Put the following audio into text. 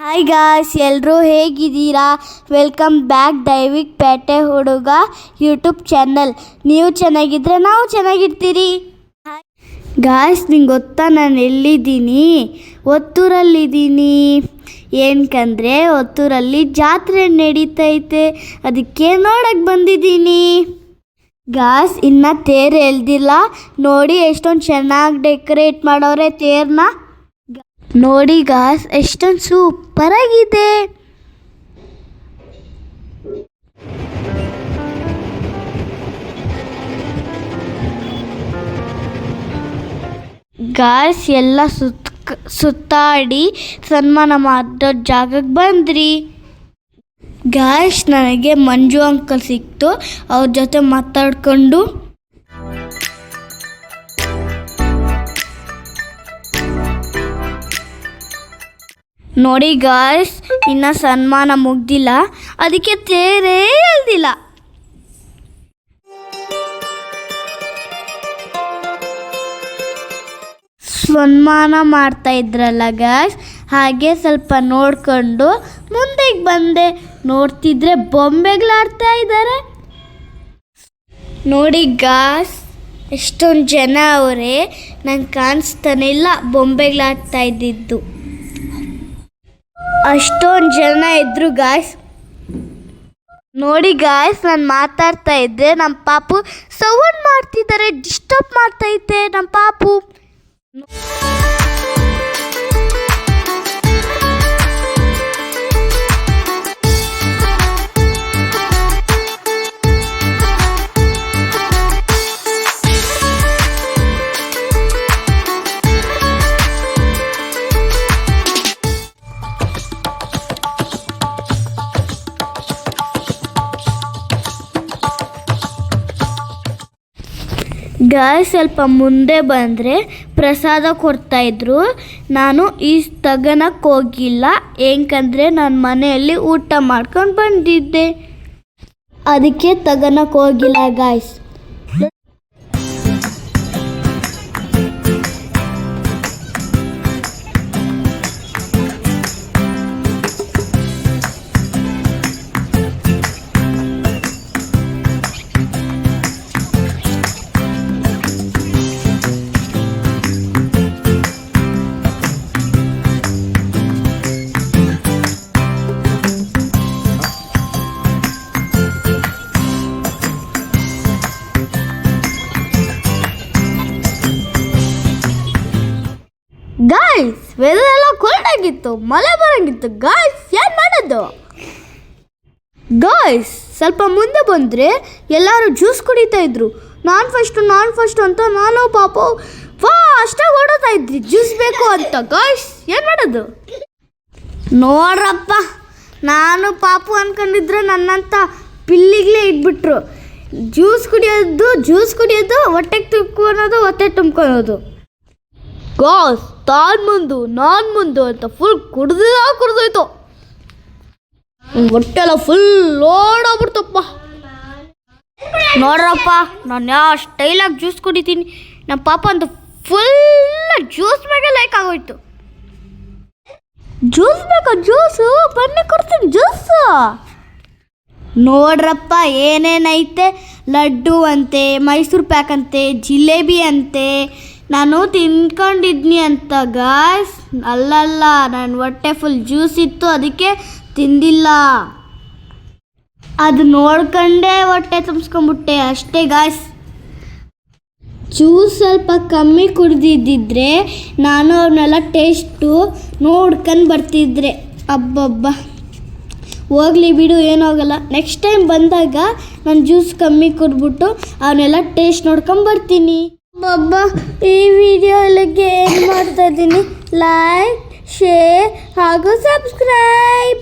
Hi guys, ಎಲ್ಲರೂ ಹೇಗಿದ್ದೀರಾ? Welcome back Daivik ಪೇಟೆ ಹುಡುಗ ಯೂಟ್ಯೂಬ್ ಚಾನಲ್. ನೀವು ಚೆನ್ನಾಗಿದ್ದರೆ ನಾವು ಚೆನ್ನಾಗಿರ್ತೀರಿ. ಗಾಯ್ಸ್, ನಿಂಗೆ ಗೊತ್ತಾ ನಾನು ಎಲ್ಲಿದ್ದೀನಿ? ಒತ್ತೂರಲ್ಲಿದ್ದೀನಿ. ಏನಕ್ಕಂದರೆ ಒತ್ತೂರಲ್ಲಿ ಜಾತ್ರೆ ನಡೀತೈತೆ, ಅದಕ್ಕೆ ನೋಡಕ್ಕೆ ಬಂದಿದ್ದೀನಿ. ಗಾಯ್ಸ್, ಇನ್ನು ತೇರು ಎಳ್ದಿಲ್ಲ. ನೋಡಿ ಎಷ್ಟೊಂದು ಚೆನ್ನಾಗಿ ಡೆಕೋರೇಟ್ ಮಾಡೋರೆ ತೇರನ್ನ. ನೋಡಿ ಗಾಯ್ಸ್, ಎಷ್ಟೊಂದು ಸೂಪರ್ ಆಗಿದೆ. ಗಾಯ್ಸ್, ಎಲ್ಲ ಸುತ್ತಾಡಿ ಸನ್ಮಾನ ಮಾಡೋ ಜಾಗಕ್ಕೆ ಬಂದ್ರಿ. ಗಾಯ್ಸ್, ನನಗೆ ಮಂಜು ಅಂಕಲ್ ಸಿಕ್ತು. ಅವ್ರ ಜೊತೆ ಮಾತಾಡ್ಕೊಂಡು ನೋಡಿ ಗಾಯ್ಸ್, ಇನ್ನು ಸನ್ಮಾನ ಮುಗ್ದಿಲ್ಲ, ಅದಕ್ಕೆ ತೇರೇ ಎಳ್ದಿಲ್ಲ. ಸನ್ಮಾನ ಮಾಡ್ತಾ ಇದ್ರಲ್ಲ ಗಾಯ್ಸ್, ಹಾಗೆ ಸ್ವಲ್ಪ ನೋಡ್ಕೊಂಡು ಮುಂದೆಗೆ ಬಂದೆ. ನೋಡ್ತಿದ್ರೆ ಬೊಂಬೆಗಳಾಡ್ತಾ ಇದ್ದಾರೆ. ನೋಡಿ ಗಾಯ್ಸ್, ಎಷ್ಟೊಂದು ಜನ ಅವರೇ, ನಂಗೆ ಕಾಣಿಸ್ತಾನೆ ಇಲ್ಲ ಬೊಂಬೆಗಳಾಡ್ತಾ ಇದ್ದಿದ್ದು. ಅಷ್ಟೊಂದು ಜನ ಇದ್ರು ಗಾಯ್ಸ್. ನೋಡಿ ಗಾಯ್ಸ್, ನಾನು ಮಾತಾಡ್ತಾ ಇದ್ದೆ, ನಮ್ಮ ಪಾಪು ಸೌಂಡ್ ಮಾಡ್ತಿದ್ದಾರೆ, ಡಿಸ್ಟರ್ಬ್ ಮಾಡ್ತೈತೆ ನಮ್ಮ ಪಾಪು. ಗಾಯ್ಸ್, ಸ್ವಲ್ಪ ಮುಂದೆ ಬಂದರೆ ಪ್ರಸಾದ ಕೊಡ್ತಾಯಿದ್ರು. ನಾನು ಈ ತಗನಕ್ಕೆ ಹೋಗಿಲ್ಲ, ಏಕೆಂದರೆ ನಾನು ಮನೆಯಲ್ಲಿ ಊಟ ಮಾಡ್ಕೊಂಡು ಬಂದಿದ್ದೆ, ಅದಕ್ಕೆ ತಗನಕ್ಕೆ ಹೋಗಿಲ್ಲ ಗಾಯ್ಸ್. ಗಾಯ್ಸ್, ವೆದರ್ ಎಲ್ಲ ಕೋಲ್ಡ್ ಆಗಿತ್ತು, ಮಳೆ ಬರಂಗಿತ್ತು. ಗಾಯ್ಸ್, ಏನು ಮಾಡೋದು? ಗಾಯ್ಸ್, ಸ್ವಲ್ಪ ಮುಂದೆ ಬಂದರೆ ಎಲ್ಲರೂ ಜ್ಯೂಸ್ ಕುಡಿತಾ ಇದ್ರು. ನಾನು ಫಸ್ಟು ಅಂತ ನಾನು ಪಾಪು ಅಷ್ಟಾಗಿ ಓಡೋತಾ ಇದ್ರಿ ಜ್ಯೂಸ್ ಬೇಕು ಅಂತ. ಗಾಯ್ಸ್, ಏನು ಮಾಡೋದು? ನೋಡ್ರಪ್ಪ, ನಾನು ಪಾಪು ಅಂದ್ಕೊಂಡಿದ್ರೆ ನನ್ನಂತ ಪಿಲ್ಲಿಗ್ಲೇ ಇಟ್ಬಿಟ್ರು. ಜ್ಯೂಸ್ ಕುಡಿಯೋದು ಹೊಟ್ಟೆಗೆ ತುಂಬ್ಕೊಳೋದು, ಹೊಟ್ಟೆ ತುಂಬ್ಕೊಳೋದು. ಗಾಯ್ಸ್, ನಾನು ಮುಂದು ಅಂತ ಫುಲ್ ಕುಡ್ದೋಯ್ತು. ಹೊಟ್ಟೆಲ್ಲ ಫುಲ್ ಓಡೋಗ್ಬಿಡ್ತಪ್ಪ. ನೋಡ್ರಪ್ಪ, ನಾನು ಯಾವ ಸ್ಟೈಲಾಗಿ ಜ್ಯೂಸ್ ಕುಡಿತೀನಿ. ನಮ್ಮ ಪಾಪ ಅಂತ ಫುಲ್ ಜ್ಯೂಸ್ ಮೇಲೆ ಲೈಕ್ ಆಗೋಯ್ತು. ಜ್ಯೂಸ್ ಬೇಕಾ? ಜ್ಯೂಸು ಬನ್ನಿ ಕೊಡ್ತೀನಿ ಜ್ಯೂಸು. ನೋಡ್ರಪ್ಪ, ಏನೇನೈತೆ, ಲಡ್ಡು ಅಂತೆ, ಮೈಸೂರು ಪ್ಯಾಕ್ ಅಂತೆ, ಜಿಲೇಬಿ ಅಂತೆ. ನಾನು ತಿನ್ಕೊಂಡಿದ್ನಿ ಅಂತ ಗಾಯ್ಸ್, ಅಲ್ಲಲ್ಲ, ನನ್ನ ಹೊಟ್ಟೆ ಫುಲ್ ಜ್ಯೂಸ್ ಇತ್ತು, ಅದಕ್ಕೆ ತಿಂದಿಲ್ಲ. ಅದು ನೋಡ್ಕೊಂಡೇ ಹೊಟ್ಟೆ ತುಂಬಿಸ್ಕೊಂಬಿಟ್ಟೆ ಅಷ್ಟೇ ಗಾಯ್ಸ್. ಜ್ಯೂಸ್ ಸ್ವಲ್ಪ ಕಮ್ಮಿ ಕುಡ್ದಿದ್ದಿದ್ರೆ ನಾನು ಅವನ್ನೆಲ್ಲ ಟೇಸ್ಟು ನೋಡ್ಕೊಂಡು ಬರ್ತಿದ್ರೆ. ಅಬ್ಬಬ್ಬ, ಹೋಗ್ಲಿ ಬಿಡು, ಏನೋಗಲ್ಲ. ನೆಕ್ಸ್ಟ್ ಟೈಮ್ ಬಂದಾಗ ನಾನು ಜ್ಯೂಸ್ ಕಮ್ಮಿ ಕುಡ್ಬಿಟ್ಟು ಅವನ್ನೆಲ್ಲ ಟೇಸ್ಟ್ ನೋಡ್ಕೊಂಡು ಬರ್ತೀನಿ. ಈ ವಿಡಿಯೋ ಇಲ್ಲಿಗೆ ಏನು ಮಾಡ್ತಾ ಇದ್ದೀನಿ. ಲೈಕ್, ಶೇರ್ ಹಾಗೂ ಸಬ್ಸ್ಕ್ರೈಬ್.